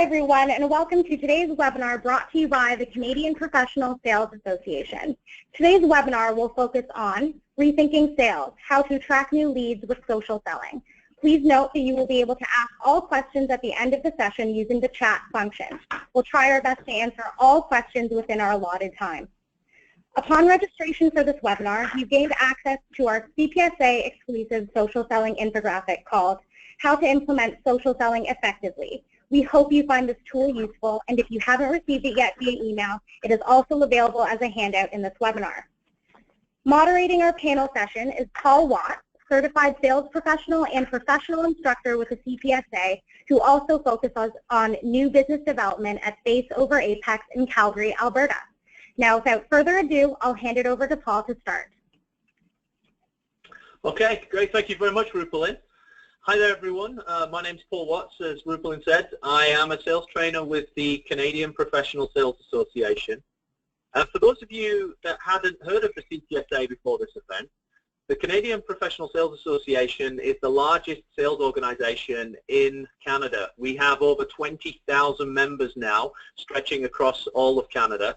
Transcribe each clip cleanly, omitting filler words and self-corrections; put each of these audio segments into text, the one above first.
Everyone, and welcome to today's webinar brought to you by the Canadian Professional Sales Association. Today's webinar will focus on rethinking sales, how to attract new leads with social selling. Please note that you will be able to ask all questions at the end of the session using the chat function. We'll try our best to answer all questions within our allotted time. Upon registration for this webinar, you gained access to our CPSA exclusive social selling infographic called How to Implement Social Selling Effectively. We hope you find this tool useful, and if you haven't received it yet via email, it is also available as a handout in this webinar. Moderating our panel session is Paul Watts, certified sales professional and professional instructor with the CPSA, who also focuses on new business development at Face Over Apex in Calgary, Alberta. Now, without further ado, I'll hand it over to Paul to start. Okay, great. Thank you very much, Rupalyn. Hi there, everyone. My name is Paul Watts, as Rupalyn said. I am a sales trainer with the Canadian Professional Sales Association. For those of you that hadn't heard of the CPSA before this event, the Canadian Professional Sales Association is the largest sales organization in Canada. We have over 20,000 members now, stretching across all of Canada.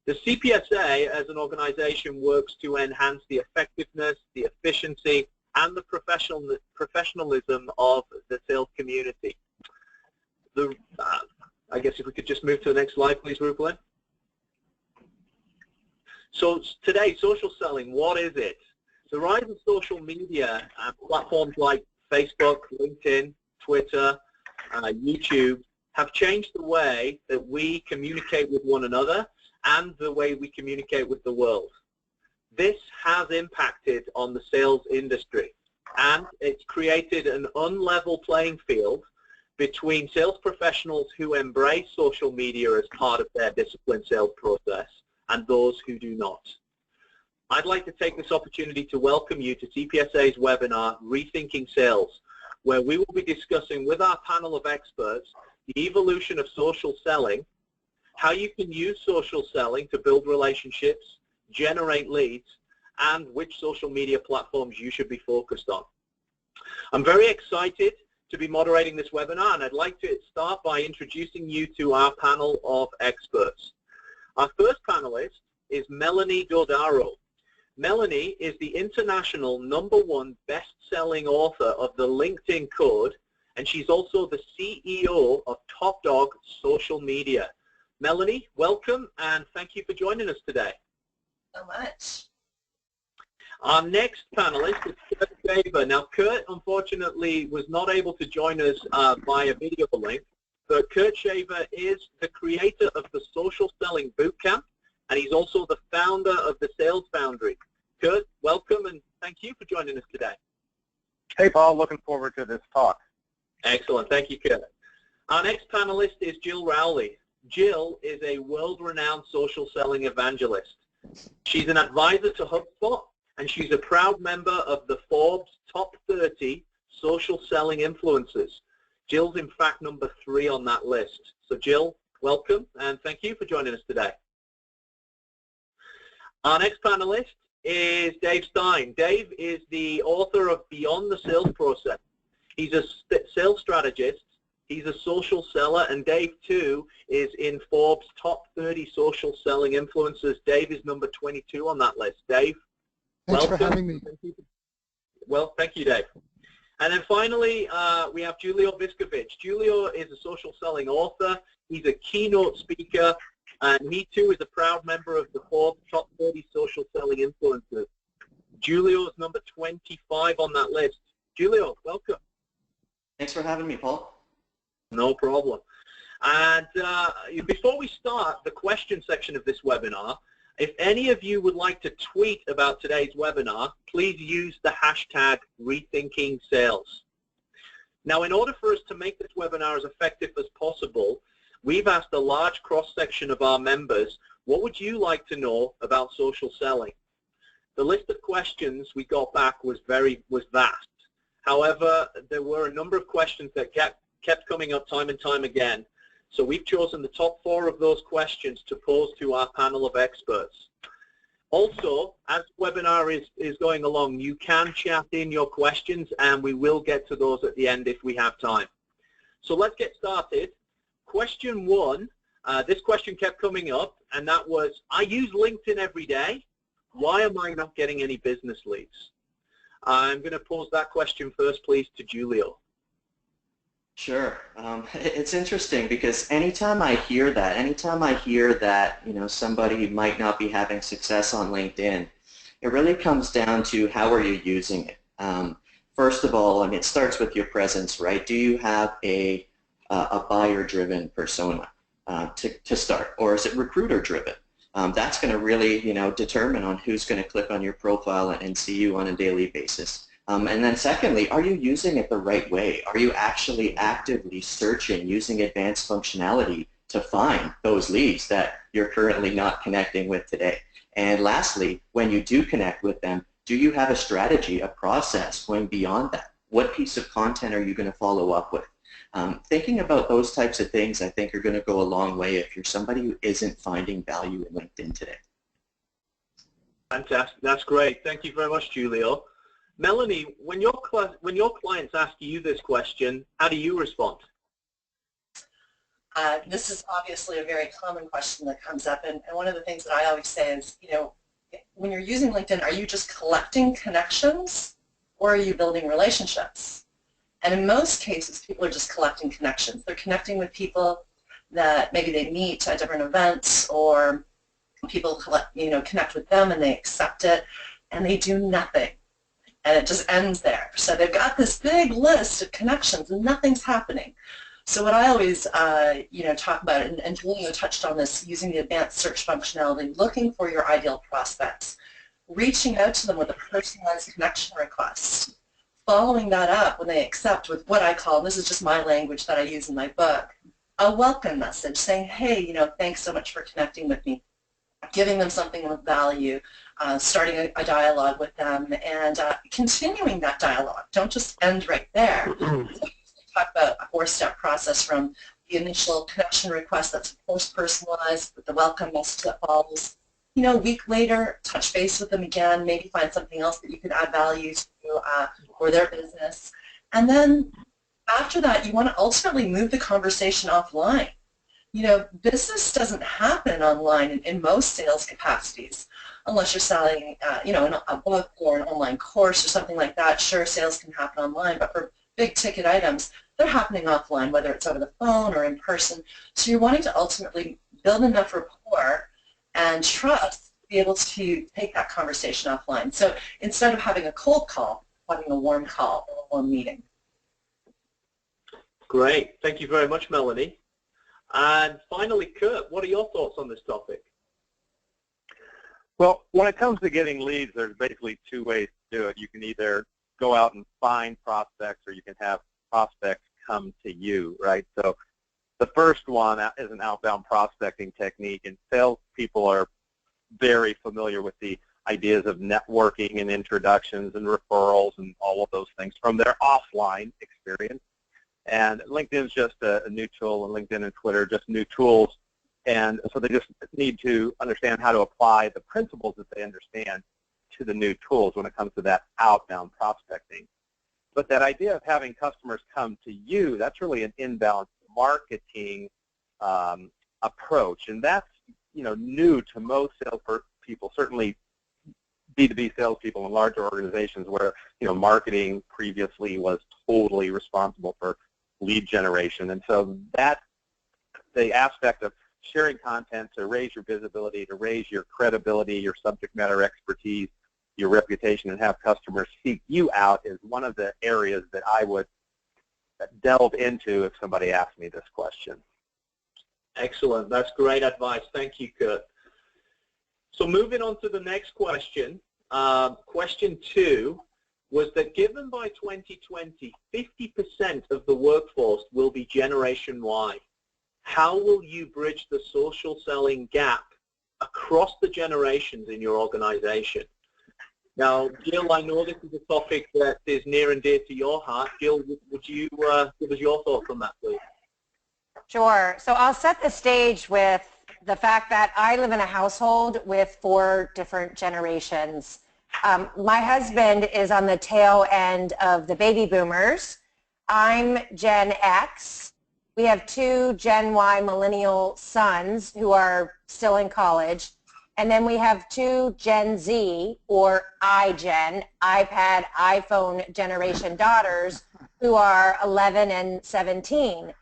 The CPSA as an organization works to enhance the effectiveness, the efficiency, and the professionalism of the sales community. I guess if we could just move to the next slide, please, Rupalyn. So today, social selling, what is it? The rise of social media platforms like Facebook, LinkedIn, Twitter, YouTube have changed the way that we communicate with one another and the way we communicate with the world. This has impacted on the sales industry, and it's created an unlevel playing field between sales professionals who embrace social media as part of their disciplined sales process and those who do not. I'd like to take this opportunity to welcome you to CPSA's webinar, Rethinking Sales, where we will be discussing with our panel of experts the evolution of social selling, how you can use social selling to build relationships, generate leads, and which social media platforms you should be focused on. I'm very excited to be moderating this webinar, and I'd like to start by introducing you to our panel of experts. Our first panelist is Melanie Dodaro. Melanie is the international #1 best-selling author of the LinkedIn Code, and she's also the CEO of Top Dog Social Media. Melanie, welcome, and thank you for joining us today. So much. Our next panelist is Kurt Shaver. Now, Kurt, unfortunately, was not able to join us via video link, but Kurt Shaver is the creator of the Social Selling Bootcamp, and he's also the founder of the Sales Foundry. Kurt, welcome, and thank you for joining us today. Hey, Paul. Looking forward to this talk. Excellent. Thank you, Kurt. Our next panelist is Jill Rowley. Jill is a world-renowned social selling evangelist. She's an advisor to HubSpot, and she's a proud member of the Forbes Top 30 Social Selling Influencers. Jill's, in fact, #3 on that list. So, Jill, welcome, and thank you for joining us today. Our next panelist is Dave Stein. Dave is the author of Beyond the Sales Process. He's a sales strategist. He's a social seller, and Dave, too, is in Forbes' Top 30 Social Selling Influencers. Dave is #22 on that list. Dave, thanks welcome. for having me. Well, thank you, Dave. And then finally, we have Julio Viscovich. Julio is a social selling author. He's a keynote speaker, and he, too, is a proud member of the Forbes Top 30 Social Selling Influencers. Julio is #25 on that list. Julio, welcome. Thanks for having me, Paul. No problem. And before we start the question section of this webinar, if any of you would like to tweet about today's webinar, please use the hashtag #RethinkingSales. Now, in order for us to make this webinar as effective as possible, we've asked a large cross-section of our members, what would you like to know about social selling? The list of questions we got back was vast. However, there were a number of questions that kept coming up time and time again. So we've chosen the top 4 of those questions to pose to our panel of experts. Also, as the webinar is going along, you can chat in your questions, and we will get to those at the end if we have time. So let's get started. question one, this question kept coming up, and that was, I use LinkedIn every day. Why am I not getting any business leads? I'm going to pose that question first, please, to Julio. Sure. It's interesting because anytime I hear that, somebody might not be having success on LinkedIn, it really comes down to how are you using it. First of all, it starts with your presence, right? Do you have a buyer-driven persona to start, or is it recruiter-driven? That's going to really, determine on who's going to click on your profile and see you on a daily basis. And then secondly, are you using it the right way? Are you actually actively searching, using advanced functionality to find those leads that you're currently not connecting with today? And lastly, when you do connect with them, do you have a strategy, a process going beyond that? What piece of content are you going to follow up with? Thinking about those types of things, I think, are going to go a long way if you're somebody who isn't finding value in LinkedIn today. Fantastic. That's great. Thank you very much, Julio. Melanie, when your clients ask you this question, how do you respond? This is obviously a very common question that comes up, and one of the things that I always say is, when you're using LinkedIn, are you just collecting connections or are you building relationships? And in most cases, people are just collecting connections. They're connecting with people that maybe they meet at different events, or people connect with them and they accept it, and they do nothing. And it just ends there. So they've got this big list of connections and nothing's happening. So what I always talk about, and Julio touched on this, using the advanced search functionality, looking for your ideal prospects, reaching out to them with a personalized connection request, following that up when they accept with what I call, and this is just my language that I use in my book, a welcome message saying, hey, thanks so much for connecting with me, giving them something of value, starting a dialogue with them, and continuing that dialogue. Don't just end right there. Talk about a four-step process from the initial connection request that's of course personalized with the welcome message that follows. A week later, touch base with them again, maybe find something else that you can add value to for their business. And then after that, you want to ultimately move the conversation offline. Business doesn't happen online in most sales capacities unless you're selling, a book or an online course or something like that. Sure, sales can happen online, but for big ticket items, they're happening offline, whether it's over the phone or in person. So you're wanting to ultimately build enough rapport and trust to be able to take that conversation offline. So instead of having a cold call, having a warm call or a warm meeting. Great. Thank you very much, Melanie. And finally, Kurt, what are your thoughts on this topic? Well, when it comes to getting leads, there's basically two ways to do it. You can either go out and find prospects, or you can have prospects come to you, right? So the first one is an outbound prospecting technique, and salespeople are very familiar with the ideas of networking and introductions and referrals and all of those things from their offline experience. And LinkedIn's just a new tool, and LinkedIn and Twitter are just new tools. And so they just need to understand how to apply the principles that they understand to the new tools when it comes to that outbound prospecting. But that idea of having customers come to you, that's really an inbound marketing approach. And that's new to most salespeople, certainly B2B salespeople in larger organizations where marketing previously was totally responsible for lead generation. And so that's the aspect of sharing content to raise your visibility, to raise your credibility, your subject matter expertise, your reputation, and have customers seek you out is one of the areas that I would delve into if somebody asked me this question. Excellent. That's great advice. Thank you, Kurt. So moving on to the next question. Question 2 was that given by 2020, 50% of the workforce will be Generation Y, how will you bridge the social selling gap across the generations in your organization? Now, Jill, I know this is a topic that is near and dear to your heart. Jill, would you give us your thoughts on that, please? Sure. So I'll set the stage with the fact that I live in a household with 4 different generations. My husband is on the tail end of the baby boomers. I'm Gen X. We have 2 Gen Y millennial sons who are still in college. And then we have 2 Gen Z or iGen, iPad, iPhone generation daughters who are 11 and 17.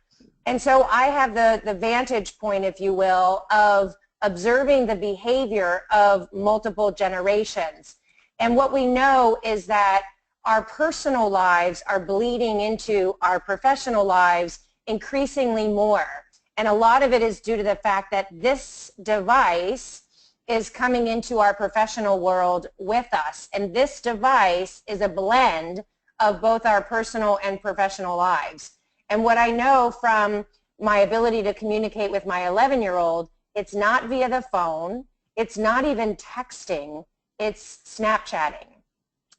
And so I have the vantage point, if you will, of observing the behavior of multiple generations. And what we know is that our personal lives are bleeding into our professional lives increasingly more. And a lot of it is due to the fact that this device is coming into our professional world with us. And this device is a blend of both our personal and professional lives. And what I know from my ability to communicate with my 11-year-old, it's not via the phone, it's not even texting, it's Snapchatting.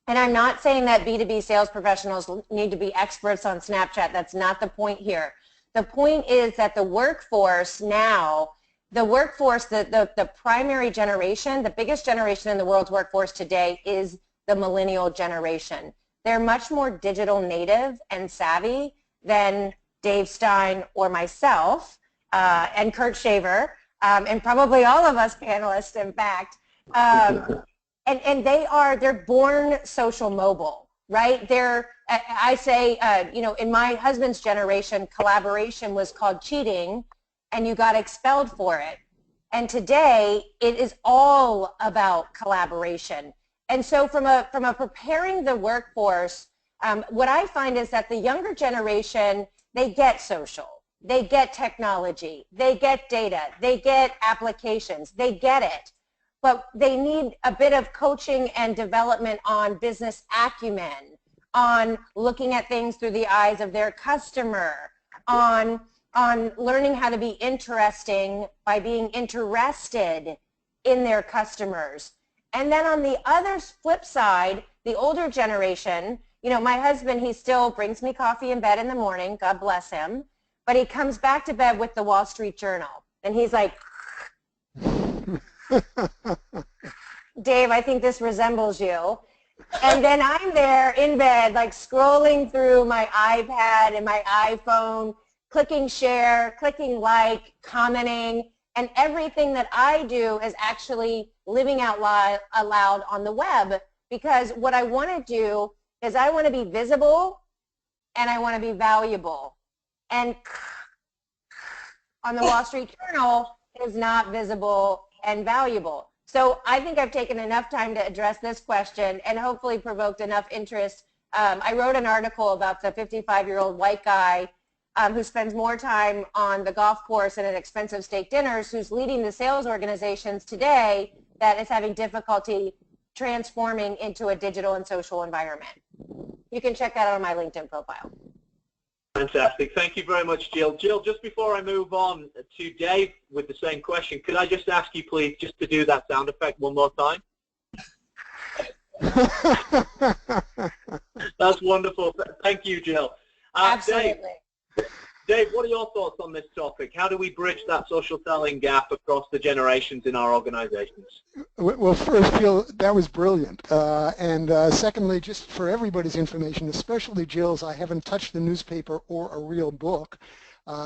And I'm not saying that B2B sales professionals need to be experts on Snapchat. That's not the point here. The point is that the workforce now, the primary generation, the biggest generation in the world's workforce today is the millennial generation. They're much more digital native and savvy than Dave Stein or myself and Kurt Shaver, and probably all of us panelists, in fact. And they're born social mobile, right? I say, in my husband's generation, collaboration was called cheating, and you got expelled for it. And today, it is all about collaboration. And so from a preparing the workforce, what I find is that the younger generation, they get social, they get technology, they get data, they get applications, they get it. But they need a bit of coaching and development on business acumen, on looking at things through the eyes of their customer, on learning how to be interesting by being interested in their customers. And then on the other flip side, the older generation, my husband, he still brings me coffee in bed in the morning, God bless him, but he comes back to bed with the Wall Street Journal. And he's like, Dave, I think this resembles you. And then I'm there in bed, like scrolling through my iPad and my iPhone, clicking share, clicking like, commenting, and everything that I do is actually living out loud on the web, because what I want to do is I want to be visible and I want to be valuable. And on the Wall Street Journal is not visible and valuable. So I think I've taken enough time to address this question and hopefully provoked enough interest. I wrote an article about the 55-year-old white guy who spends more time on the golf course and at expensive steak dinners, who's leading the sales organizations today that is having difficulty transforming into a digital and social environment. You can check that out on my LinkedIn profile. Fantastic. Thank you very much, Jill. Jill, just before I move on to Dave with the same question, could I just ask you, please, just to do that sound effect one more time? That's wonderful. Thank you, Jill. Absolutely. Dave, what are your thoughts on this topic? How do we bridge that social selling gap across the generations in our organizations? Well, first, Jill, that was brilliant. And secondly, just for everybody's information, especially Jill's, I haven't touched the newspaper or a real book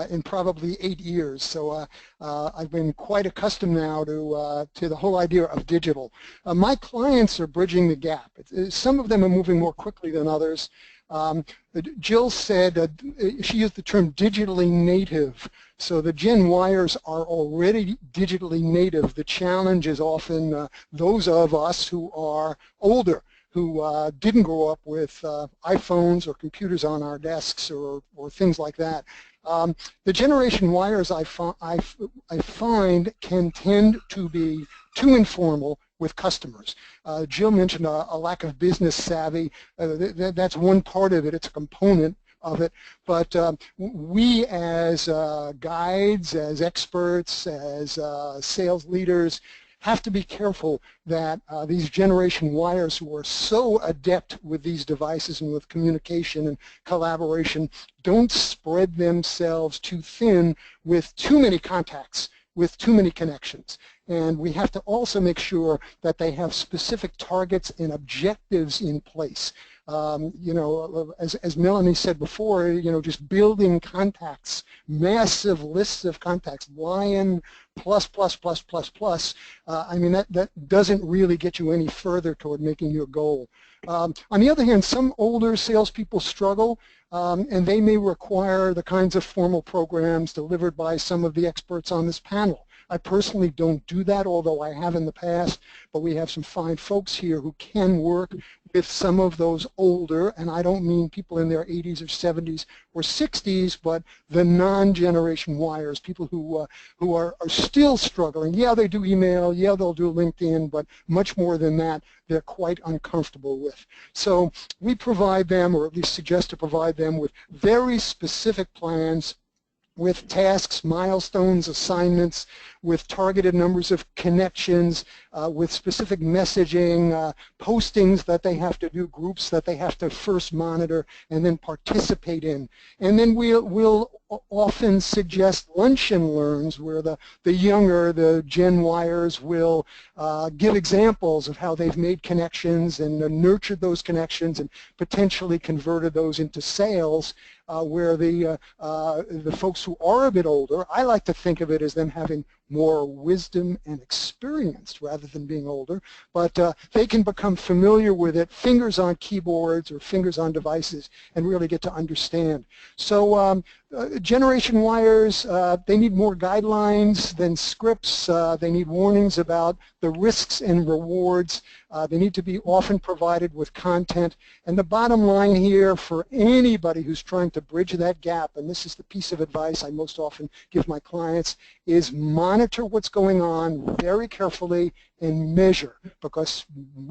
in probably 8 years. So I've been quite accustomed now to the whole idea of digital. My clients are bridging the gap. Some of them are moving more quickly than others. Jill said, she used the term digitally native. So the Gen Yers are already digitally native. The challenge is often those of us who are older, who didn't grow up with iPhones or computers on our desks or things like that. The Generation Yers I find can tend to be too informal with customers. Jill mentioned a lack of business savvy. That's one part of it. It's a component of it. But we as guides, as experts, as sales leaders, have to be careful that these Generation Yers who are so adept with these devices and with communication and collaboration don't spread themselves too thin with too many contacts, with too many connections. And we have to also make sure that they have specific targets and objectives in place. You know, as Melanie said before, you know, just building contacts, massive lists of contacts, lion plus, plus, plus, plus, plus. I mean, that doesn't really get you any further toward making your goal. On the other hand, some older salespeople struggle, and they may require the kinds of formal programs delivered by some of the experts on this panel. I personally don't do that, although I have in the past, but we have some fine folks here who can work with some of those older, and I don't mean people in their 80s or 70s or 60s, but the non-generation Yers, people who are still struggling. Yeah, they do email, yeah, they'll do LinkedIn, but much more than that, they're quite uncomfortable with. So we provide them, or at least suggest to provide them, with very specific plans, with tasks, milestones, assignments, with targeted numbers of connections, with specific messaging, postings that they have to do, groups that they have to first monitor and then participate in. And then we'll often suggest lunch and learns where the younger, the Gen Yers will give examples of how they've made connections and nurtured those connections and potentially converted those into sales, where the folks who are a bit older, I like to think of it as them having more wisdom and experience rather than being older, but they can become familiar with it, fingers on keyboards or fingers on devices, and really get to understand. So Generation Yers, they need more guidelines than scripts. They need warnings about the risks and rewards. They need to be often provided with content. And the bottom line here for anybody who's trying to bridge that gap, and this is the piece of advice I most often give my clients, is monitor what's going on very carefully and measure, because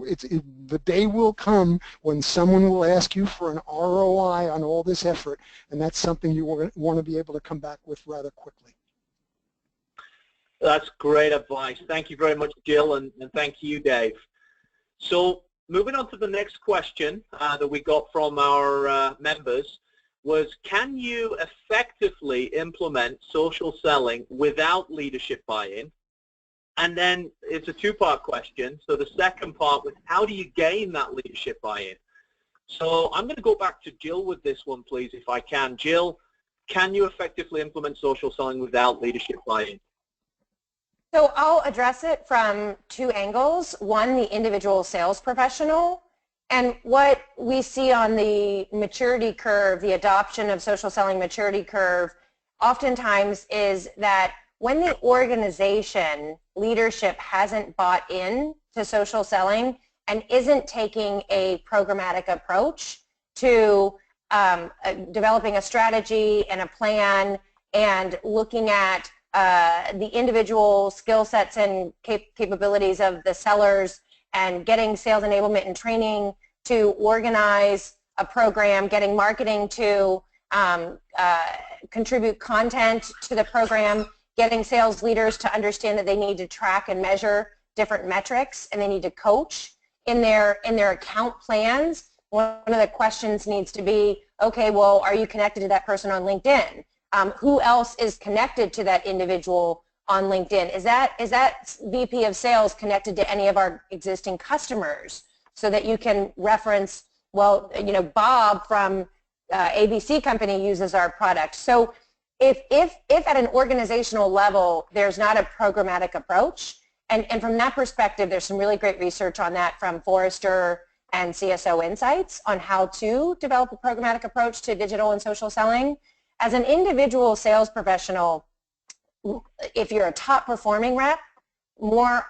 the day will come when someone will ask you for an ROI on all this effort, and that's something you want to be able to come back with rather quickly. That's great advice. Thank you very much, Jill, and thank you, Dave. So moving on to the next question that we got from our members was, can you effectively implement social selling without leadership buy-in? And then it's a two-part question. So the second part was, how do you gain that leadership buy-in? So I'm going to go back to Jill with this one, please, if I can. Jill, can you effectively implement social selling without leadership buy-in? So I'll address it from two angles. One, the individual sales professional, and what we see on the maturity curve, the adoption of social selling maturity curve, oftentimes is that when the organization leadership hasn't bought in to social selling and isn't taking a programmatic approach to developing a strategy and a plan and looking at the individual skill sets and capabilities of the sellers and getting sales enablement and training to organize a program, getting marketing to contribute content to the program, getting sales leaders to understand that they need to track and measure different metrics and they need to coach in their account plans. One of the questions needs to be, okay, well, are you connected to that person on LinkedIn? Who else is connected to that individual on LinkedIn? Is that VP of sales connected to any of our existing customers so that you can reference, well, you know, Bob from ABC company uses our product. So if at an organizational level there's not a programmatic approach, and from that perspective there's some really great research on that from Forrester and CSO Insights on how to develop a programmatic approach to digital and social selling. As an individual sales professional, if you're a top performing rep, more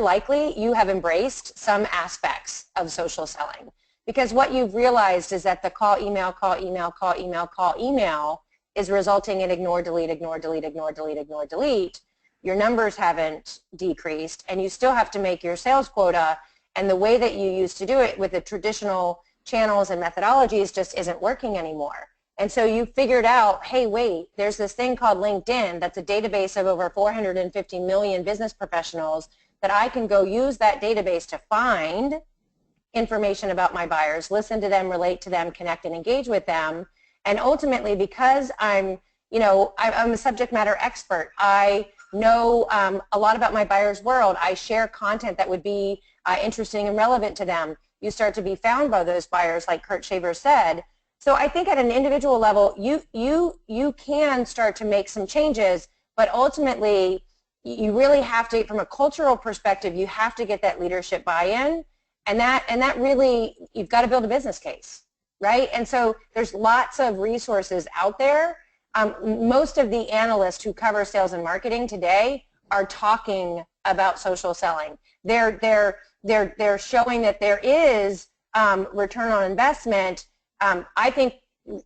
likely you have embraced some aspects of social selling. Because what you've realized is that the call, email, call, email, call, email, call, email is resulting in ignore, delete, ignore, delete, ignore, delete, ignore, delete. Your numbers haven't decreased and you still have to make your sales quota, and the way that you used to do it with the traditional channels and methodologies just isn't working anymore. And so you figured out, hey, wait, there's this thing called LinkedIn that's a database of over 450 million business professionals that I can go use that database to find information about my buyers, listen to them, relate to them, connect and engage with them. And ultimately, because I'm a subject matter expert, I know a lot about my buyer's world. I share content that would be interesting and relevant to them. you start to be found by those buyers, like Kurt Shaver said. So I think at an individual level, you can start to make some changes, but ultimately you really have to, from a cultural perspective, you have to get that leadership buy-in, and that really, you've got to build a business case, right? And so there's lots of resources out there. Most of the analysts who cover sales and marketing today are talking about social selling. They're showing that there is return on investment. I think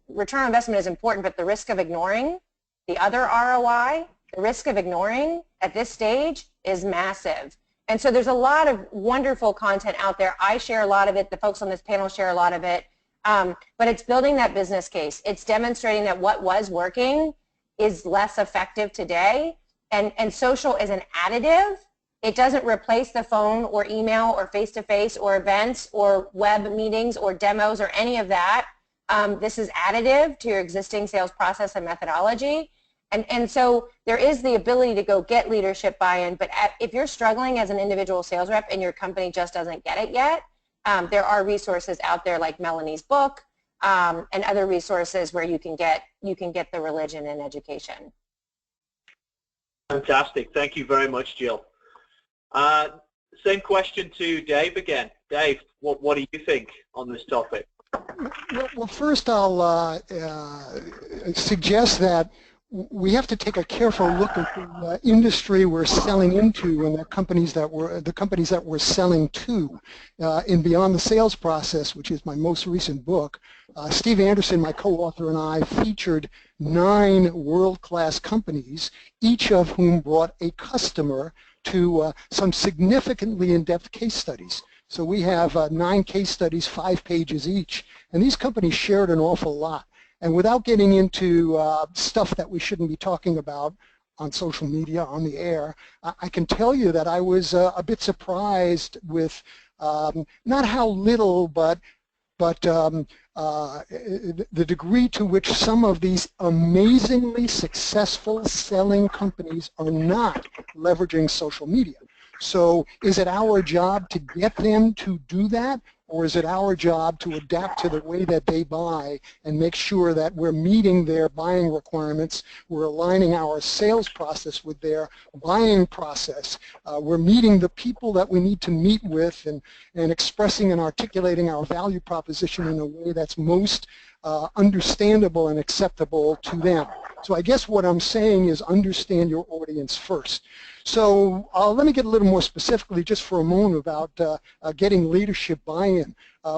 return on investment is important, but the risk of ignoring the other ROI, the risk of ignoring at this stage is massive. And so there's a lot of wonderful content out there. I share a lot of it. The folks on this panel share a lot of it. But it's building that business case. It's demonstrating that what was working is less effective today. And social is an additive. It doesn't replace the phone or email or face-to-face or events or web meetings or demos or any of that. This is additive to your existing sales process and methodology. And so there is the ability to go get leadership buy-in, but if you're struggling as an individual sales rep and your company just doesn't get it yet, there are resources out there like Melanie's book and other resources where you can get the religion and education. Fantastic. Thank you very much, Jill. Same question to Dave again. Dave, what do you think on this topic? Well, first I'll suggest that we have to take a careful look at the industry we're selling into and the companies that we're selling to. In Beyond the Sales Process, which is my most recent book, Steve Anderson, my co-author, and I featured 9 world-class companies, each of whom brought a customer to some significantly in-depth case studies. So we have 9 case studies, 5 pages each, and these companies shared an awful lot. And without getting into stuff that we shouldn't be talking about on social media, on the air, I can tell you that I was a bit surprised with not how little, but the degree to which some of these amazingly successful selling companies are not leveraging social media. So is it our job to get them to do that? Or is it our job to adapt to the way that they buy and make sure that we're meeting their buying requirements, we're aligning our sales process with their buying process, we're meeting the people that we need to meet with and expressing and articulating our value proposition in a way that's most understandable and acceptable to them. So I guess what I'm saying is understand your audience first. So let me get a little more specifically just for a moment about getting leadership buy-in.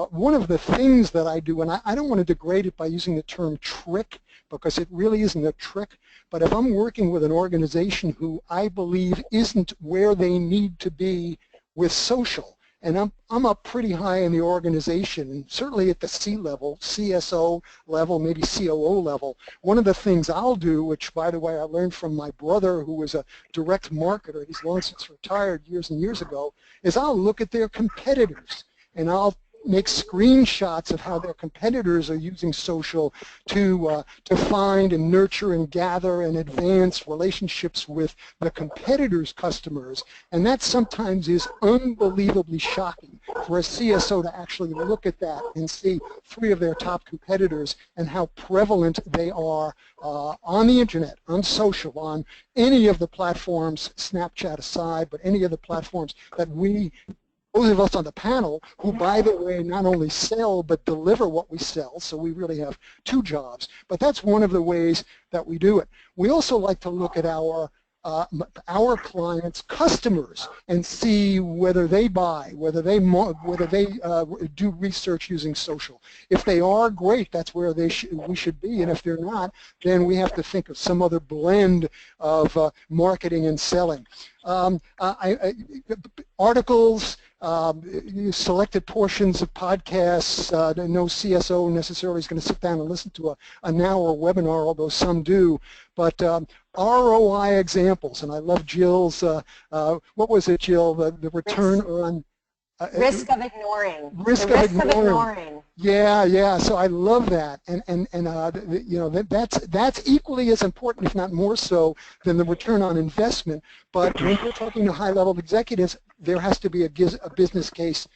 One of the things that I do, and I don't want to degrade it by using the term trick, because it really isn't a trick, but if I'm working with an organization who I believe isn't where they need to be with social, and I'm up pretty high in the organization, and certainly at the C-level, CSO level, maybe COO level, one of the things I'll do, which by the way I learned from my brother who was a direct marketer, he's long since retired years and years ago, is I'll look at their competitors and I'll make screenshots of how their competitors are using social to find and nurture and gather and advance relationships with the competitors' customers. And that sometimes is unbelievably shocking for a CSO to actually look at that and see 3 of their top competitors and how prevalent they are on the internet, on social, on any of the platforms, Snapchat aside, but any of the platforms that those of us on the panel who, by the way, not only sell but deliver what we sell, so we really have 2 jobs. But that's one of the ways that we do it. We also like to look at our clients' customers and see whether they buy, whether they do research using social. If they are, great, that's where we should be, and if they're not, then we have to think of some other blend of marketing and selling. Articles, selected portions of podcasts, no CSO necessarily is going to sit down and listen to an hour webinar, although some do, but ROI examples, and I love Jill's, what was it, Jill, the return on... risk of ignoring. Risk of ignoring. Yeah, so I love that, and you know, that's equally as important, if not more so, than the return on investment. But when we're talking to high-level executives, there has to be a business case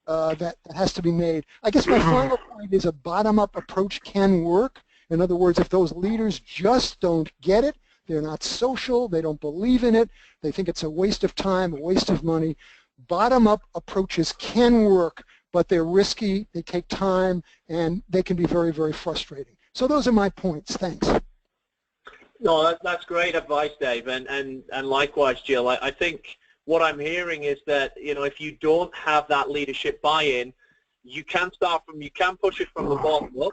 that has to be made. I guess my final point is a bottom-up approach can work. In other words, if those leaders just don't get it, they're not social, they don't believe in it, they think it's a waste of time, a waste of money, bottom-up approaches can work, but they're risky, they take time, and they can be very, very frustrating. So those are my points. Thanks. No, that's great advice, Dave, and likewise, Jill. I think what I'm hearing is that, you know, if you don't have that leadership buy-in, you can push it from the bottom up,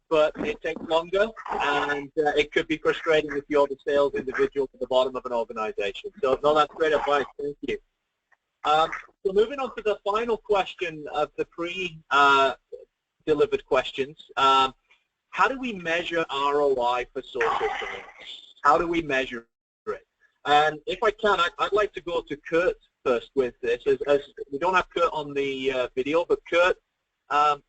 but it takes longer, and it could be frustrating if you're the sales individual at the bottom of an organization. So, no, that's great advice. Thank you. So moving on to the final question of the pre-delivered questions. How do we measure ROI for social selling? How do we measure it? And if I can, I'd like to go to Kurt first with this, as we don't have Kurt on the video, but Kurt,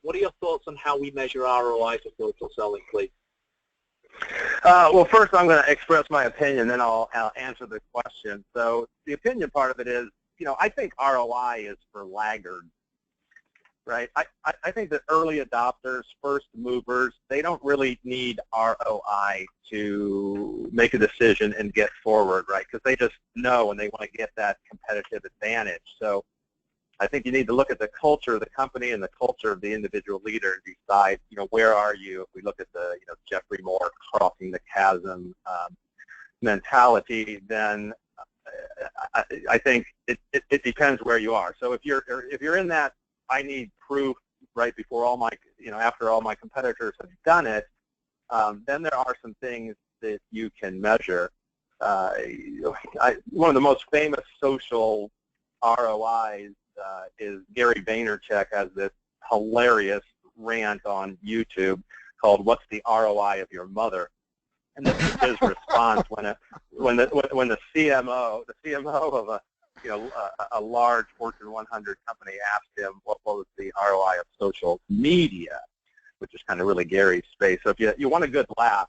what are your thoughts on how we measure ROI for social selling, please? Well, first I'm going to express my opinion, then I'll answer the question. So the opinion part of it is, you know, I think ROI is for laggards, right? I think that early adopters, first movers, they don't really need ROI to make a decision and get forward, right? Because they just know and they want to get that competitive advantage. So I think you need to look at the culture of the company and the culture of the individual leader and decide, you know, where are you? If we look at the, you know, Jeffrey Moore crossing the chasm mentality, then I think it depends where you are. So if you're in that, I need proof right before all my, you know, after all my competitors have done it, then there are some things that you can measure. One of the most famous social ROIs is Gary Vaynerchuk has this hilarious rant on YouTube called "What's the ROI of your mother?" And this is his response when the CMO of a large Fortune 100 company asked him what was the ROI of social media, which is kind of really Gary's space. So if you want a good laugh,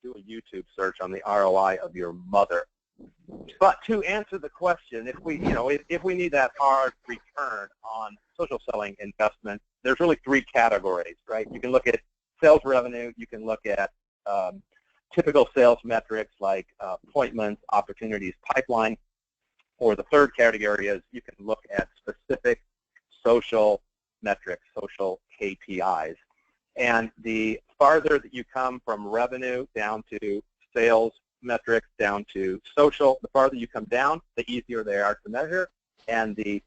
do a YouTube search on the ROI of your mother. But to answer the question, if we need that hard return on social selling investment, there's really three categories, right? You can look at sales revenue, you can look at typical sales metrics like appointments, opportunities, pipeline, or the third category is you can look at specific social metrics, social KPIs. And the farther that you come from revenue down to sales metrics down to social, the farther you come down, the easier they are to measure, and the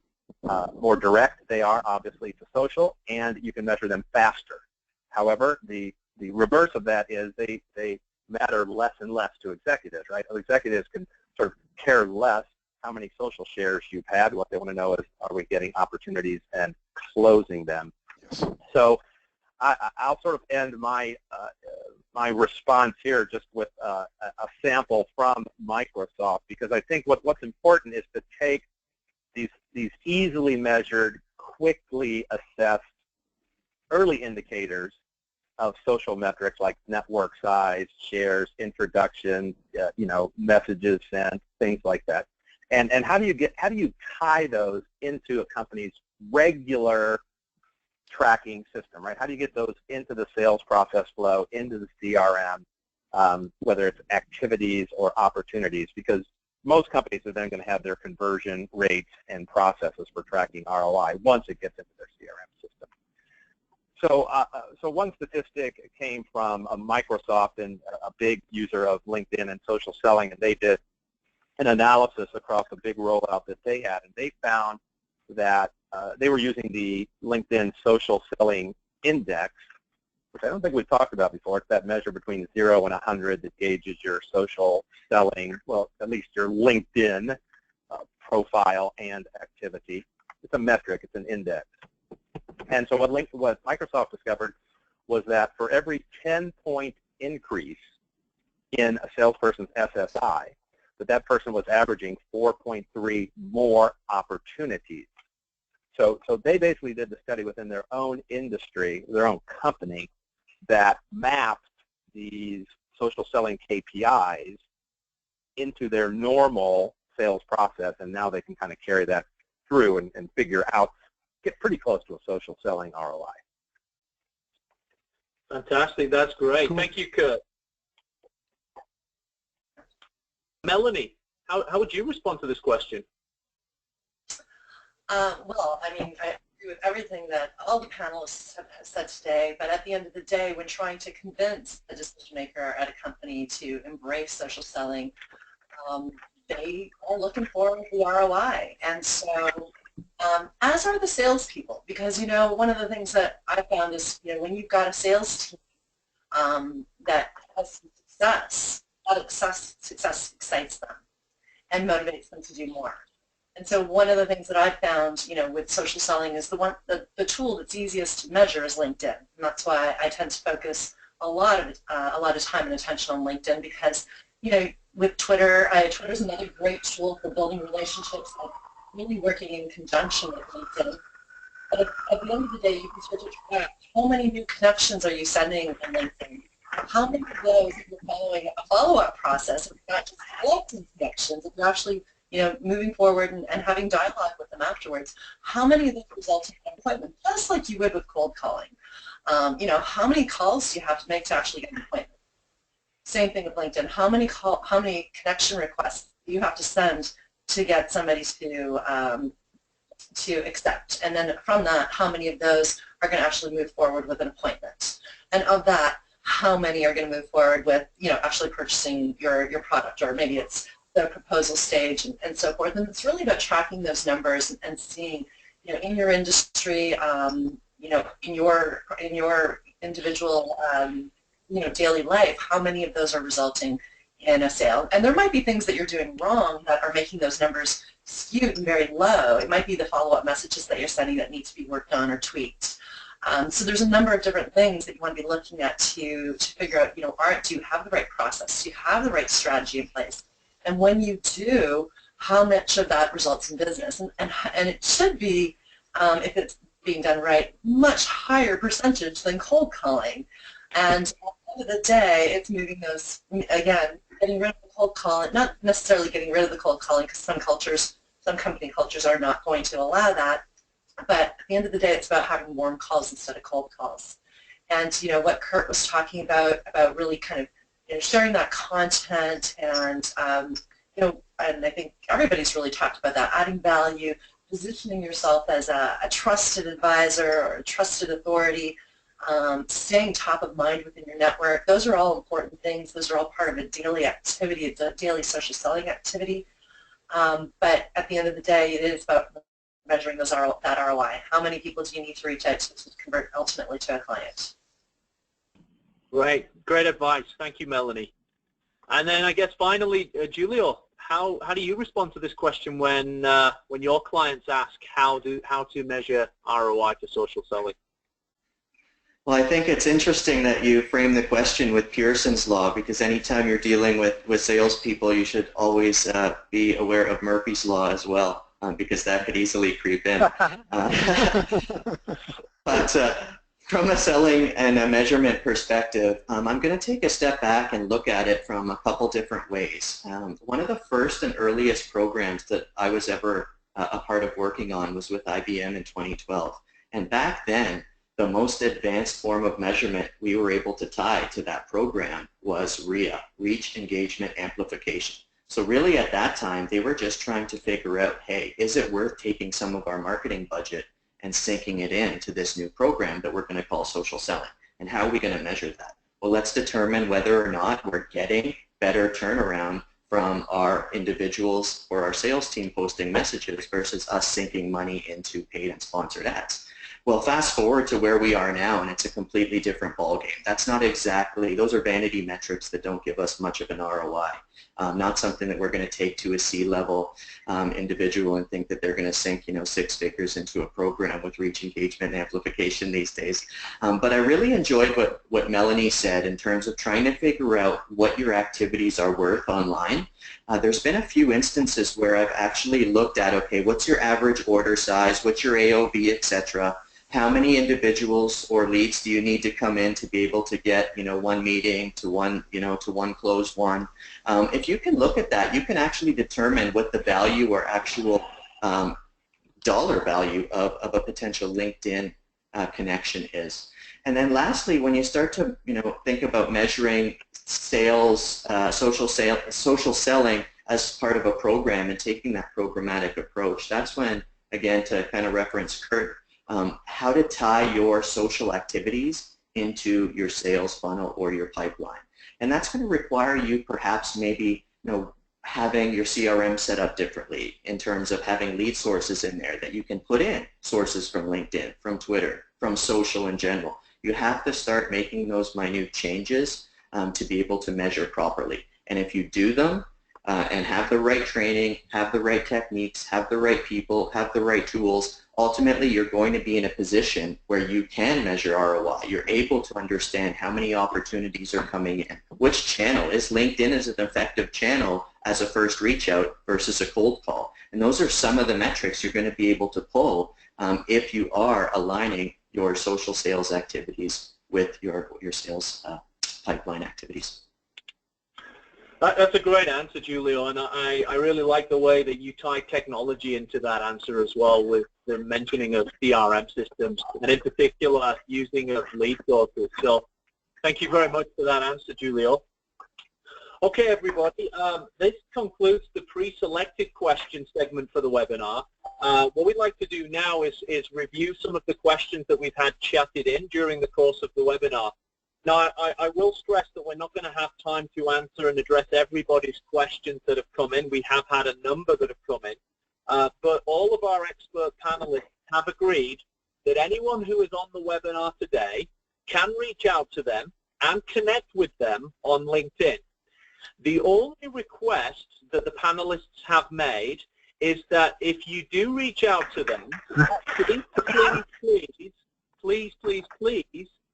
more direct they are, obviously, to social, and you can measure them faster. However, the reverse of that is they matter less and less to executives, right? Executives can sort of care less how many social shares you've had. What they want to know is, are we getting opportunities and closing them? Yes. So I'll sort of end my my response here just with a sample from Microsoft, because I think what's important is to take these easily measured, quickly assessed early indicators of social metrics like network size, shares, introductions, messages sent, things like that. And how do you tie those into a company's regular tracking system, right? How do you get those into the sales process flow, into the CRM, whether it's activities or opportunities? Because most companies are then going to have their conversion rates and processes for tracking ROI once it gets into their CRM system. So one statistic came from Microsoft, and a big user of LinkedIn and social selling, and they did an analysis across a big rollout that they had, and they found that they were using the LinkedIn Social Selling Index, which I don't think we've talked about before. It's that measure between 0 and 100 that gauges your social selling, well, at least your LinkedIn profile and activity. It's a metric. It's an index. And so what Microsoft discovered was that for every 10-point increase in a salesperson's SSI, that person was averaging 4.3 more opportunities. So they basically did the study within their own industry, their own company, that mapped these social selling KPIs into their normal sales process, and now they can kind of carry that through and figure out get pretty close to a social selling ROI. Fantastic. That's great. Cool. Thank you, Kurt. Melanie, how would you respond to this question? Well, I mean, I agree with everything that all the panelists have said today, but at the end of the day, when trying to convince a decision maker at a company to embrace social selling, they are looking for the ROI. And so, as are the salespeople, because, you know, one of the things that I found is, you know, when you've got a sales team that has success, that success excites them and motivates them to do more. And so one of the things that I've found, you know, with social selling is the tool that's easiest to measure is LinkedIn. And that's why I tend to focus a lot of time and attention on LinkedIn, because, you know, with Twitter, Twitter's another great tool for building relationships and really working in conjunction with LinkedIn. But at the end of the day, you can start to track how many new connections are you sending on LinkedIn. How many of those are you following a follow-up process, if you're not just collecting connections, if you're actually, you know, moving forward and having dialogue with them afterwards. How many of those result in an appointment, just like you would with cold calling? You know, how many calls do you have to make to actually get an appointment? Same thing with LinkedIn. How many connection requests do you have to send to get somebody to accept? And then from that, how many of those are going to actually move forward with an appointment? And of that, how many are going to move forward with, you know, actually purchasing your product, or maybe it's the proposal stage and so forth. And it's really about tracking those numbers and seeing, you know, in your industry, you know, in your individual, you know, daily life, how many of those are resulting in a sale. And there might be things that you're doing wrong that are making those numbers skewed and very low. It might be the follow-up messages that you're sending that need to be worked on or tweaked. So there's a number of different things that you want to be looking at to figure out, you know, do you have the right process? Do you have the right strategy in place? And when you do, how much of that results in business? And it should be, if it's being done right, much higher percentage than cold calling. And at the end of the day, it's moving those, again, getting rid of the cold calling, not necessarily getting rid of the cold calling, because some company cultures are not going to allow that. But at the end of the day, it's about having warm calls instead of cold calls. And, you know, what Kurt was talking about really kind of, you know, sharing that content and, you know, and I think everybody's really talked about that, adding value, positioning yourself as a trusted advisor or a trusted authority, staying top of mind within your network. Those are all important things. Those are all part of a daily activity, a daily social selling activity. But at the end of the day, it is about measuring that ROI. How many people do you need to reach out to convert ultimately to a client? Great advice. Thank you, Melanie. And then I guess finally, Julio, how do you respond to this question when your clients ask how to measure ROI to social selling? Well, I think it's interesting that you frame the question with Pearson's Law, because anytime you're dealing with salespeople, you should always be aware of Murphy's Law as well, because that could easily creep in. But from a selling and a measurement perspective, I'm going to take a step back and look at it from a couple different ways. One of the first and earliest programs that I was ever a part of working on was with IBM in 2012. And back then, the most advanced form of measurement we were able to tie to that program was REA, Reach Engagement Amplification. So really at that time, they were just trying to figure out, hey, is it worth taking some of our marketing budget and sinking it into this new program that we're going to call social selling? And how are we going to measure that? Well, let's determine whether or not we're getting better turnaround from our individuals or our sales team posting messages versus us sinking money into paid and sponsored ads. Well, fast forward to where we are now, and it's a completely different ballgame. That's not exactly, those are vanity metrics that don't give us much of an ROI. Not something that we're going to take to a C-level individual and think that they're going to sink, you know, 6 figures into a program with reach, engagement, and amplification these days. But I really enjoyed what Melanie said in terms of trying to figure out what your activities are worth online. There's been a few instances where I've actually looked at, okay, what's your average order size, what's your AOV, etc. How many individuals or leads do you need to come in to be able to get, you know, one meeting to one, you know, to one closed one? If you can look at that, you can actually determine what the value or actual dollar value of a potential LinkedIn connection is. And then lastly, when you start to think about measuring sales, social selling as part of a program and taking that programmatic approach, that's when, again, to kind of reference Kurt, how to tie your social activities into your sales funnel or your pipeline. And that's going to require you perhaps maybe having your CRM set up differently in terms of having lead sources in there that you can put in sources from LinkedIn, from Twitter, from social in general. You have to start making those minute changes to be able to measure properly. And if you do them and have the right training, have the right techniques, have the right people, have the right tools, ultimately you're going to be in a position where you can measure ROI. You're able to understand how many opportunities are coming in. Which channel is LinkedIn as an effective channel as a first reach out versus a cold call? And those are some of the metrics you're going to be able to pull if you are aligning your social sales activities with your sales pipeline activities. That's a great answer, Julio, and I really like the way that you tie technology into that answer as well, with the mentioning of CRM systems, and in particular using of lead sources. So thank you very much for that answer, Julio. Okay, everybody, this concludes the pre-selected question segment for the webinar. What we'd like to do now is review some of the questions that we've had chatted in during the course of the webinar. Now, I will stress that we're not going to have time to answer and address everybody's questions that have come in. We have had a number that have come in. But all of our expert panelists have agreed that anyone who is on the webinar today can reach out to them and connect with them on LinkedIn. The only request that the panelists have made is that if you do reach out to them, please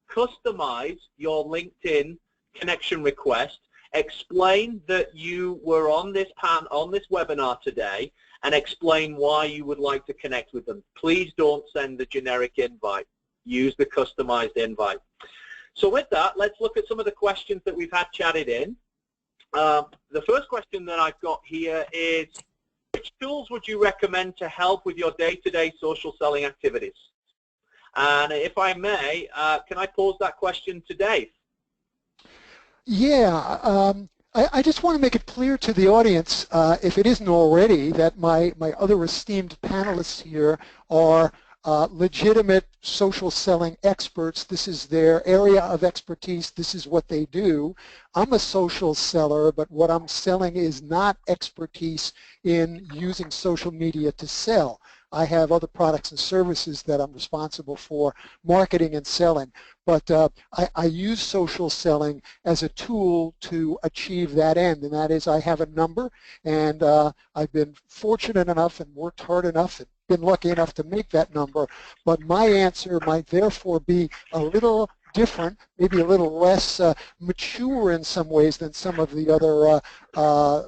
customize your LinkedIn connection request. Explain that you were on this webinar today, and explain why you would like to connect with them. Please don't send the generic invite. Use the customized invite. So with that, let's look at some of the questions that we've had chatted in. The first question that I've got here is, which tools would you recommend to help with your day-to-day social selling activities? And if I may, can I pose that question to Dave? Yeah, I just want to make it clear to the audience, if it isn't already, that my other esteemed panelists here are legitimate social selling experts. This is their area of expertise. This is what they do. I'm a social seller, but what I'm selling is not expertise in using social media to sell. I have other products and services that I'm responsible for marketing and selling. But I use social selling as a tool to achieve that end, and that is I have a number, and I've been fortunate enough and worked hard enough and been lucky enough to make that number. But my answer might therefore be a little different, maybe a little less mature in some ways than some of the other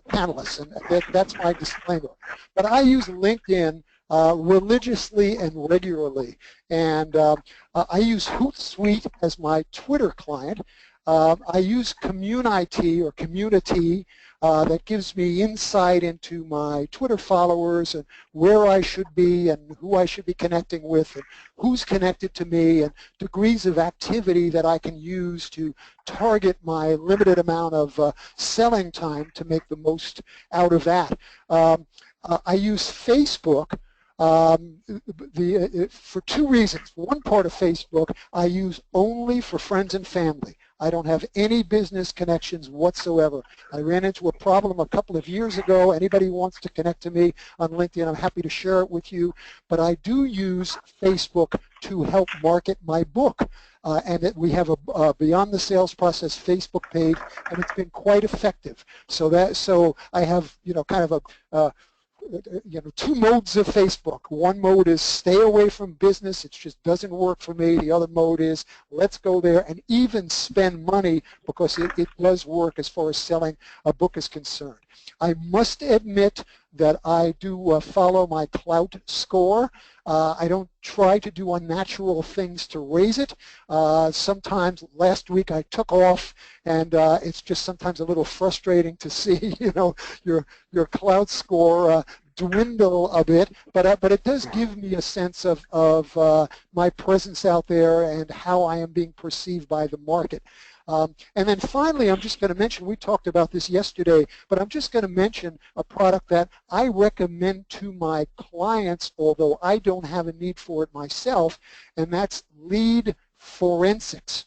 panelists, and that's my disclaimer. But I use LinkedIn religiously and regularly, and I use Hootsuite as my Twitter client. I use Community or Community that gives me insight into my Twitter followers and where I should be and who I should be connecting with and who's connected to me, and degrees of activity that I can use to target my limited amount of selling time to make the most out of that. I use Facebook for two reasons. One part of Facebook I use only for friends and family. I don't have any business connections whatsoever. I ran into a problem a couple of years ago. Anybody who wants to connect to me on LinkedIn, I'm happy to share it with you. But I do use Facebook to help market my book. And we have a Beyond the Sales Process Facebook page, and it's been quite effective. So I have, kind of a two modes of Facebook. One mode is stay away from business. It just doesn't work for me. The other mode is let's go there and even spend money, because it does work as far as selling a book is concerned. I must admit that I do follow my clout score. I don't try to do unnatural things to raise it. Sometimes, last week I took off, and it's just sometimes a little frustrating to see, your clout score dwindle a bit, but it does give me a sense of my presence out there and how I am being perceived by the market. And then finally, I'm just going to mention, we talked about this yesterday, but I'm just going to mention a product that I recommend to my clients, although I don't have a need for it myself, and that's lead forensics.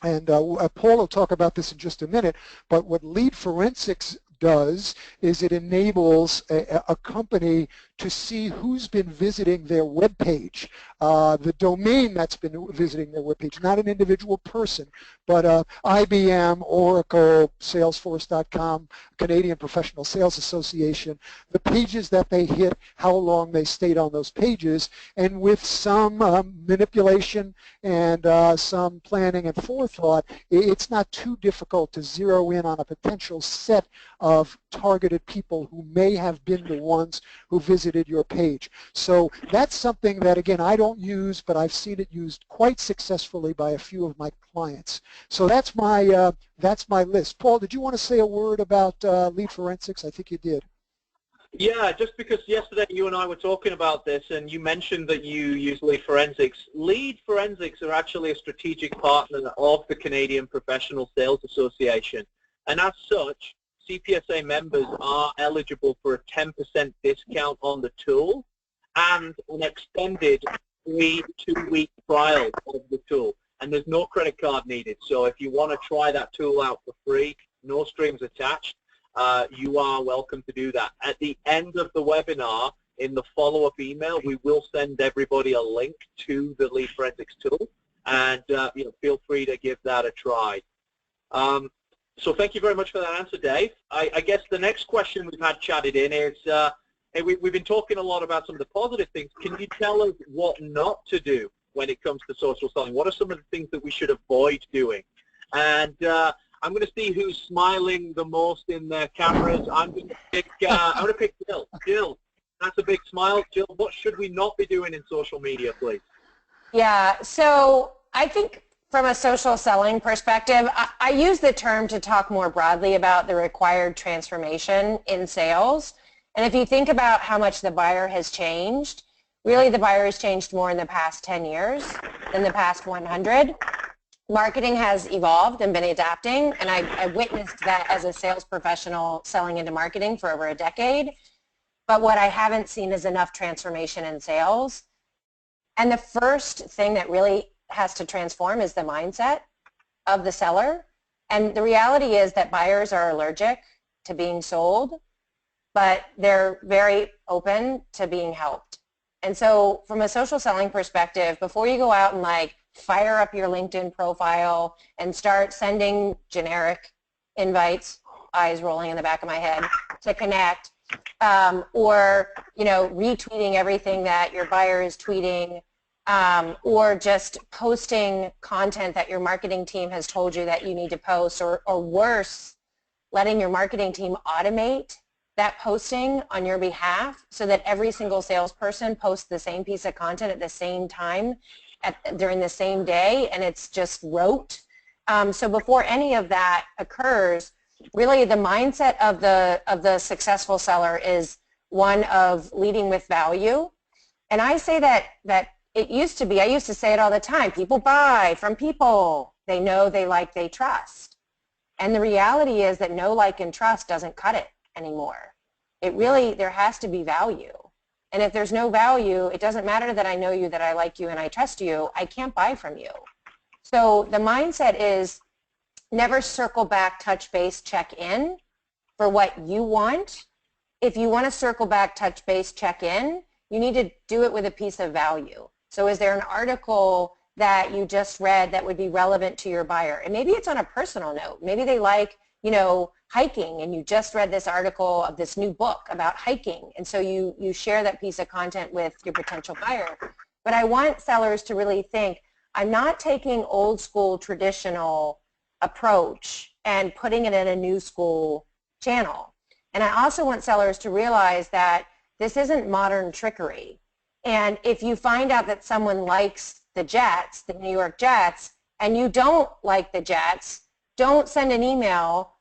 And Paul will talk about this in just a minute, but what lead forensics does is it enables a company to see who's been visiting their web page, the domain that's been visiting their web page, not an individual person, but IBM, Oracle, Salesforce.com, Canadian Professional Sales Association, the pages that they hit, how long they stayed on those pages, and with some manipulation and some planning and forethought, it's not too difficult to zero in on a potential set of targeted people who may have been the ones who visited your page. So that's something that, again, I don't use, but I've seen it used quite successfully by a few of my clients. So that's my list. Paul, did you want to say a word about lead forensics? I think you did. Yeah, just because yesterday you and I were talking about this and you mentioned that you use lead forensics. Lead forensics are actually a strategic partner of the Canadian Professional Sales Association. And as such, CPSA members are eligible for a 10% discount on the tool and an extended free 2-week trial of the tool. And there's no credit card needed. So if you want to try that tool out for free, no strings attached, you are welcome to do that. At the end of the webinar, in the follow-up email, we will send everybody a link to the lead forensics tool, and feel free to give that a try. So thank you very much for that answer, Dave. I guess the next question we've had chatted in is, hey, we've been talking a lot about some of the positive things. Can you tell us what not to do when it comes to social selling? What are some of the things that we should avoid doing? And I'm going to see who's smiling the most in their cameras. I'm going to pick Jill. Jill, that's a big smile. Jill, what should we not be doing in social media, please? Yeah, so I think from a social selling perspective, I use the term to talk more broadly about the required transformation in sales. And if you think about how much the buyer has changed, really the buyer has changed more in the past 10 years than the past 100. Marketing has evolved and been adapting, and I witnessed that as a sales professional selling into marketing for over a decade. But what I haven't seen is enough transformation in sales. And the first thing that really has to transform is the mindset of the seller. And the reality is that buyers are allergic to being sold, but they're very open to being helped. And so from a social selling perspective, before you go out and fire up your LinkedIn profile and start sending generic invites, eyes rolling in the back of my head, to connect, or retweeting everything that your buyer is tweeting, or just posting content that your marketing team has told you that you need to post, or worse, letting your marketing team automate that posting on your behalf so that every single salesperson posts the same piece of content at the same time during the same day, and it's just rote. So before any of that occurs, really the mindset of the successful seller is one of leading with value. And I say that it used to be, I used to say it all the time, people buy from people they know, they like, they trust. And the reality is that know, like, and trust doesn't cut it anymore. It really, there has to be value. And if there's no value, it doesn't matter that I know you, that I like you, and I trust you, I can't buy from you. So the mindset is never circle back, touch base, check in for what you want. If you want to circle back, touch base, check in, you need to do it with a piece of value. So is there an article that you just read that would be relevant to your buyer? And maybe it's on a personal note. Maybe they like, hiking, and you just read this article of this new book about hiking. And so you share that piece of content with your potential buyer. But I want sellers to really think, I'm not taking old school traditional approach and putting it in a new school channel. And I also want sellers to realize that this isn't modern trickery. And if you find out that someone likes the Jets, the New York Jets, and you don't like the Jets, don't send an email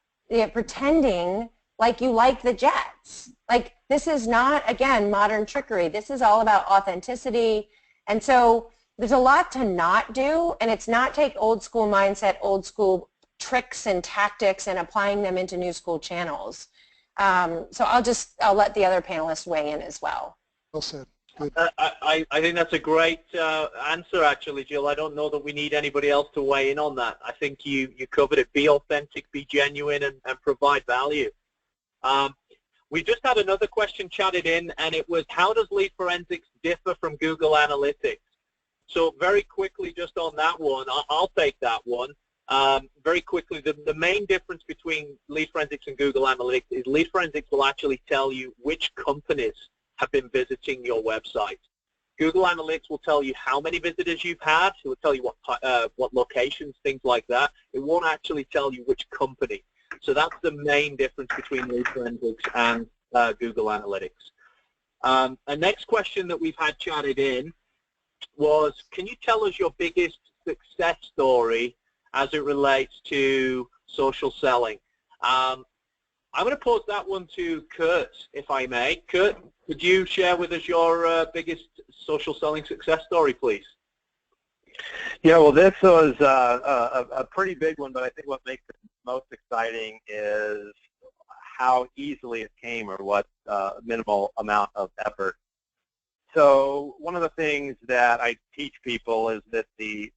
pretending like you like the Jets. Like, this is not, again, modern trickery. This is all about authenticity. And so there's a lot to not do, and it's not take old school mindset, old school tricks and tactics and applying them into new school channels. So I'll let the other panelists weigh in as well. Well said. Good. I think that's a great answer, actually, Jill. I don't know that we need anybody else to weigh in on that. I think you covered it. Be authentic, be genuine, and provide value. We just had another question chatted in, and it was, how does lead forensics differ from Google Analytics? So very quickly, just on that one, I'll take that one. Very quickly, the main difference between lead forensics and Google Analytics is lead forensics will actually tell you which companies have been visiting your website. Google Analytics will tell you how many visitors you've had. It will tell you what locations, things like that. It won't actually tell you which company. So that's the main difference between lead forensics and Google Analytics. A next question that we've had chatted in was, can you tell us your biggest success story as it relates to social selling? I'm going to pose that one to Kurt, if I may. Kurt, could you share with us your biggest social selling success story, please? Yeah, well, this was a pretty big one, but I think what makes it most exciting is how easily it came, or what minimal amount of effort. So one of the things that I teach people is that the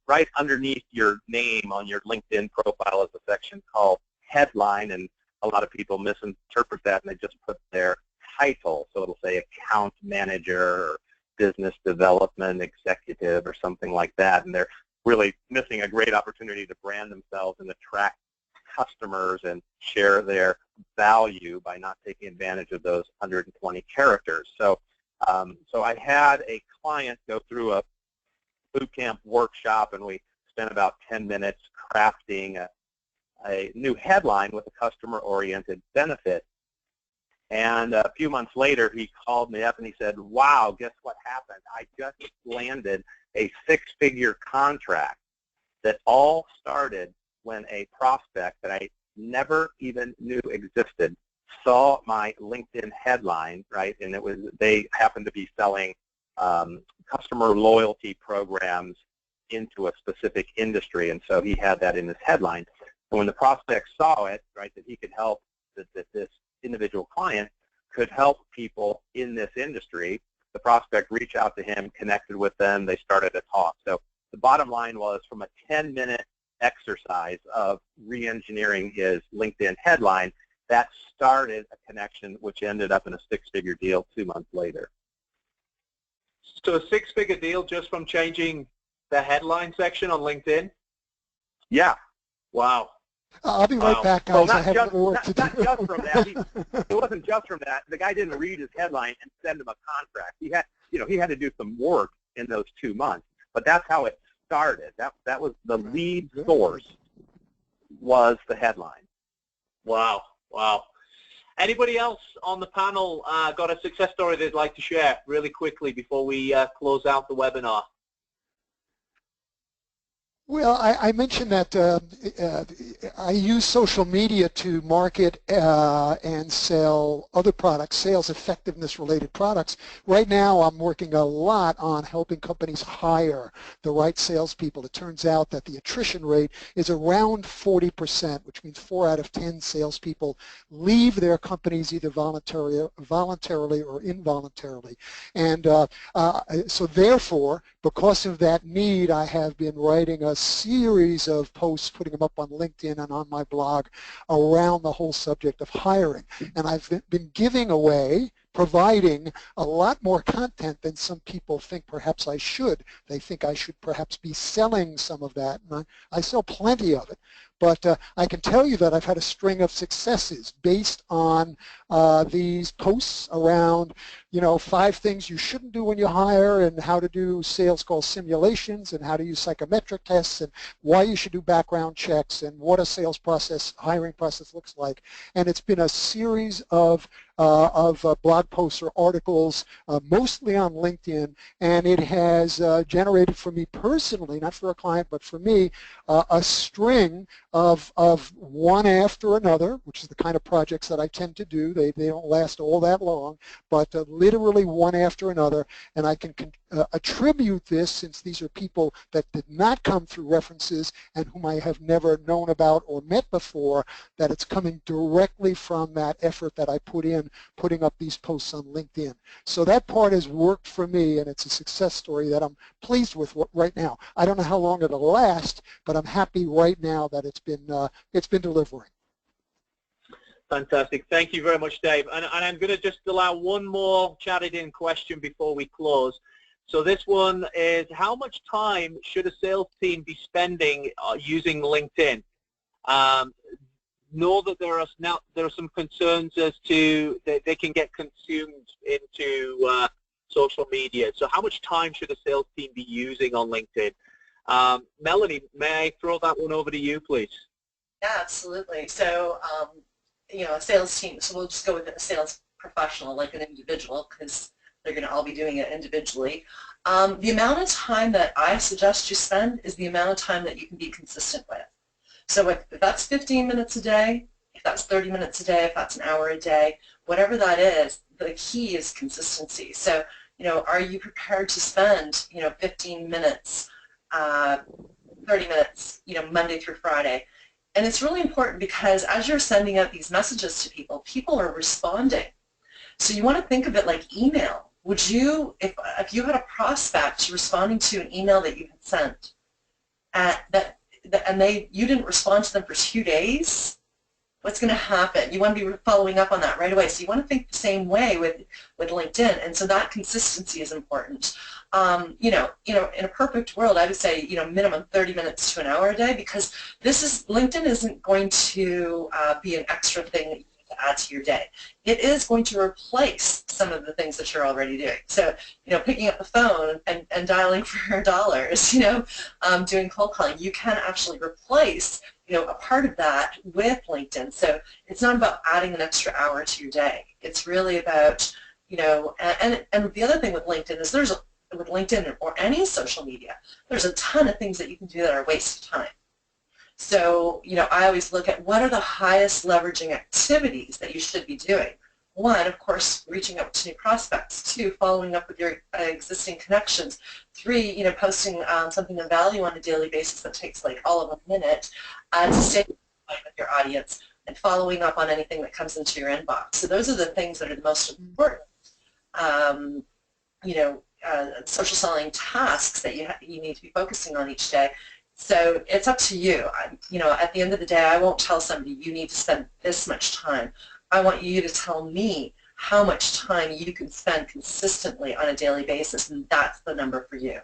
right underneath your name on your LinkedIn profile is a section called headline, and a lot of people misinterpret that and they just put their title. So it'll say account manager or business development executive or something like that, and they're really missing a great opportunity to brand themselves and attract customers and share their value by not taking advantage of those 120 characters. So I had a client go through a boot camp workshop, and we spent about 10 minutes crafting a new headline with a customer-oriented benefit. And a few months later, he called me up and he said, wow, guess what happened? I just landed a six-figure contract that all started when a prospect that I never even knew existed saw my LinkedIn headline, right? And it was, they happened to be selling customer loyalty programs into a specific industry, and so he had that in his headline. And when the prospect saw it, right, that he could help, that this individual client could help people in this industry, the prospect reached out to him, connected with them, they started a talk. So the bottom line was, from a 10-minute exercise of re-engineering his LinkedIn headline, that started a connection which ended up in a six-figure deal 2 months later. So a six-figure deal just from changing the headline section on LinkedIn? Yeah. Wow. I'll be right back, guys. Well, I have a little work to do. Not just from that. It wasn't just from that. The guy didn't read his headline and send him a contract. He had, he had to do some work in those 2 months. But that's how it started. That was the lead source, was the headline. Wow. Wow. Anybody else on the panel got a success story they'd like to share really quickly before we close out the webinar? Well, I mentioned that I use social media to market and sell other products, sales effectiveness related products. Right now I'm working a lot on helping companies hire the right salespeople. It turns out that the attrition rate is around 40%, which means 4 out of 10 salespeople leave their companies either voluntarily or involuntarily. And so therefore, because of that need, I have been writing a series of posts, putting them up on LinkedIn and on my blog around the whole subject of hiring. And I've been giving away, providing a lot more content than some people think perhaps I should. They think I should perhaps be selling some of that, and I sell plenty of it. But I can tell you that I've had a string of successes based on these posts around, 5 things you shouldn't do when you hire, and how to do sales call simulations, and how to use psychometric tests, and why you should do background checks, and what a sales process, hiring process looks like. And it's been a series of of blog posts or articles, mostly on LinkedIn, and it has generated for me personally, not for a client, but for me, a string of one after another, which is the kind of projects that I tend to do. They don't last all that long, but literally one after another, and I can attribute this, since these are people that did not come through references and whom I have never known about or met before, that it's coming directly from that effort that I put in putting up these posts on LinkedIn. So that part has worked for me, and it's a success story that I'm pleased with right now. I don't know how long it'll last, but I'm happy right now that it's been delivering. Fantastic. Thank you very much, Dave. And I'm going to just allow one more chatted-in question before we close. So this one is, how much time should a sales team be spending using LinkedIn? Know that there are some concerns as to that they can get consumed into social media. So how much time should a sales team be using on LinkedIn? Melanie, may I throw that one over to you, please? Yeah, absolutely. So, you know, a sales team, so we'll just go with a sales professional, like an individual, because they're going to all be doing it individually. The amount of time that I suggest you spend is the amount of time that you can be consistent with. So if that's 15 minutes a day, if that's 30 minutes a day, if that's an hour a day, whatever that is, the key is consistency. So, you know, are you prepared to spend, you know, 15 minutes, 30 minutes, you know, Monday through Friday? And it's really important because as you're sending out these messages to people, people are responding. So you want to think of it like email. Would you, if you had a prospect responding to an email that you had sent, and you didn't respond to them for 2 days, what's going to happen? You want to be following up on that right away. So you want to think the same way with LinkedIn, and so that consistency is important. You know, in a perfect world, I would say, you know, minimum 30 minutes to an hour a day, because LinkedIn isn't going to be an extra thing that you need to add to your day. It is going to replace some of the things that you're already doing. So, you know, picking up the phone and dialing for dollars, you know, doing cold calling, you can actually replace, you know, a part of that with LinkedIn. So it's not about adding an extra hour to your day. It's really about, you know, and the other thing with LinkedIn is with LinkedIn or any social media, there's a ton of things that you can do that are a waste of time. So, you know, I always look at what are the highest leveraging activities that you should be doing. One, of course, reaching out to new prospects. Two, following up with your existing connections. Three, you know, posting something of value on a daily basis that takes like all of a minute to stay with your audience, and following up on anything that comes into your inbox. So those are the things that are the most important, you know, social selling tasks that you need to be focusing on each day. So it's up to you. You know, at the end of the day, I won't tell somebody you need to spend this much time. I want you to tell me how much time you can spend consistently on a daily basis, and that's the number for you.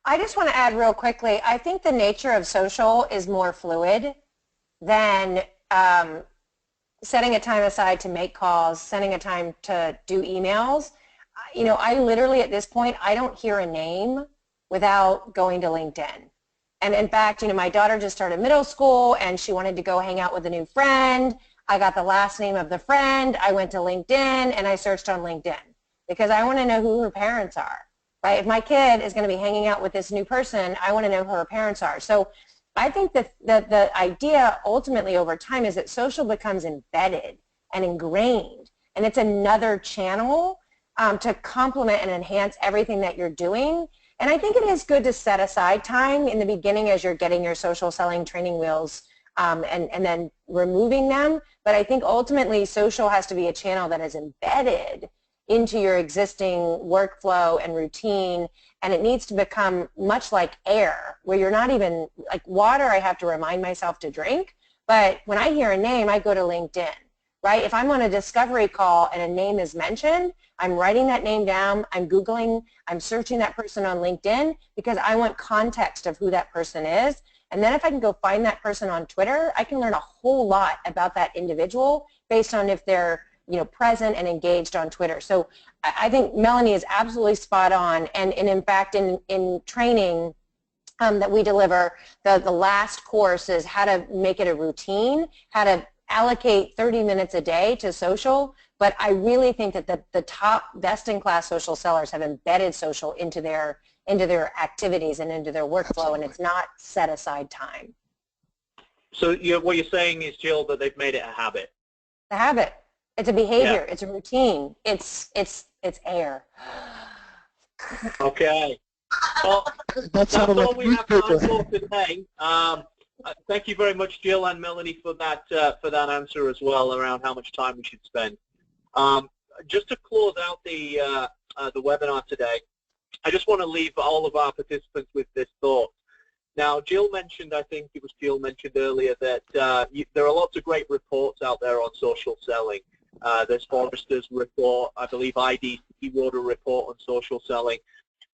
I just want to add real quickly, I think the nature of social is more fluid than setting a time aside to make calls, setting a time to do emails. You know, I literally at this point, I don't hear a name without going to LinkedIn. And in fact, you know, my daughter just started middle school and she wanted to go hang out with a new friend. I got the last name of the friend. I went to LinkedIn and I searched on LinkedIn because I want to know who her parents are, right? If my kid is going to be hanging out with this new person, I want to know who her parents are. So I think that the idea ultimately over time is that social becomes embedded and ingrained, and it's another channel to complement and enhance everything that you're doing. And I think it is good to set aside time in the beginning as you're getting your social selling training wheels and then removing them. But I think ultimately social has to be a channel that is embedded into your existing workflow and routine, and it needs to become much like air, where you're not even, like water I have to remind myself to drink, but when I hear a name, I go to LinkedIn, right? If I'm on a discovery call and a name is mentioned, I'm writing that name down, I'm Googling, I'm searching that person on LinkedIn because I want context of who that person is. And then if I can go find that person on Twitter, I can learn a whole lot about that individual based on if they're, you know, present and engaged on Twitter. So I think Melanie is absolutely spot on. And in fact, in training that we deliver, the last course is how to make it a routine, how to allocate 30 minutes a day to social, but I really think that the top best-in-class social sellers have embedded social into their activities and into their workflow, Absolutely. and it's not set aside time. So what you're saying is, Jill, that they've made it a habit. The habit. It's a behavior. Yeah. It's a routine. It's air. Okay. Well, That sounded that's all like a we have time newspaper. for today. Thank you very much, Jill and Melanie, for that answer as well around how much time we should spend. Just to close out the webinar today, I just want to leave all of our participants with this thought. Now, Jill mentioned, I think it was Jill mentioned earlier, that there are lots of great reports out there on social selling. There's Forrester's report, I believe IDC wrote a report on social selling.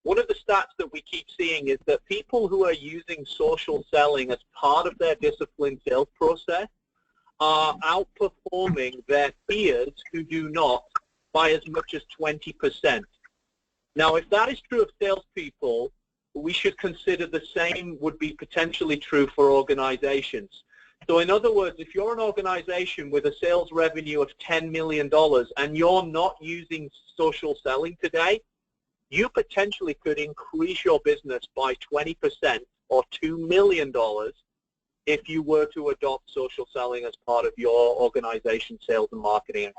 One of the stats that we keep seeing is that people who are using social selling as part of their disciplined sales process are outperforming their peers who do not by as much as 20%. Now, if that is true of salespeople, we should consider the same would be potentially true for organizations. So in other words, if you're an organization with a sales revenue of $10 million and you're not using social selling today, you potentially could increase your business by 20% or $2 million if you were to adopt social selling as part of your organization sales and marketing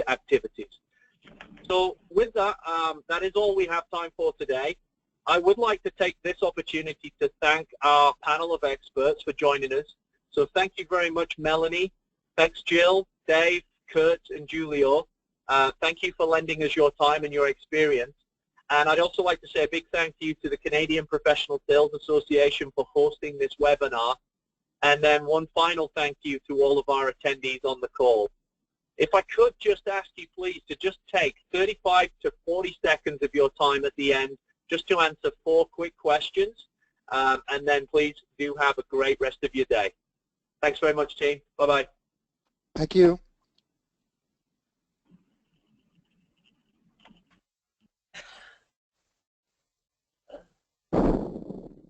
activities. So with that, that is all we have time for today. I would like to take this opportunity to thank our panel of experts for joining us. So thank you very much, Melanie. Thanks, Jill, Dave, Kurt, and Julio. Thank you for lending us your time and your experience. And I'd also like to say a big thank you to the Canadian Professional Sales Association for hosting this webinar. And then one final thank you to all of our attendees on the call. If I could just ask you, please, to just take 35 to 40 seconds of your time at the end just to answer 4 quick questions. And then please do have a great rest of your day. Thanks very much, team. Bye-bye. Thank you.